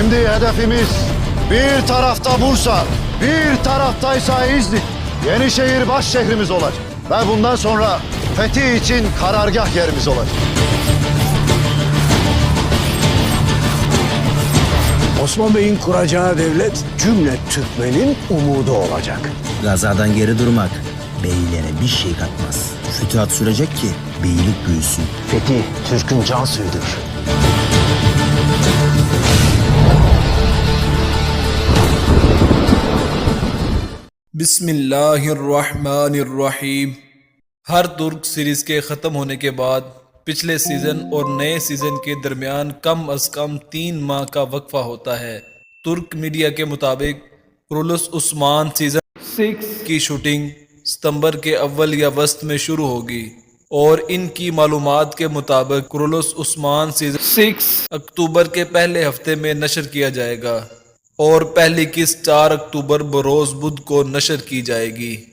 Şimdi hedefimiz bir tarafta Bursa, bir taraftaysa İznik. Yenişehir baş şehrimiz olacak. Ve bundan sonra fethi için karargah yerimiz olacak. Osman Bey'in kuracağı devlet cümle Türkmenin umudu olacak. Gazadan geri durmak beylere bir şey katmaz. Fütuhat sürecek ki beylik büyüsün. Fethi Türk'ün can suyudur. बिस्मिल्लाहिर्रहमानिर्रहीम। हर तुर्क series के ख़त्म होने के बाद पिछले season और नए सीज़न के दरमियान कम अज़ कम 3 माह का वक्फा होता है। तुर्क मीडिया के मुताबिक कुरुलुस उस्मान सीज़न 6 की शूटिंग सितंबर के अव्वल या वस्त में शुरू होगी और इनकी मालूमात के मुताबिक कुरुलुस उस्मान सीज़न 6 अक्टूबर के पहले हफ्ते में नशर किया जाएगा और पहली किस्त 4 अक्टूबर बरोज़ बुध को नशर की जाएगी।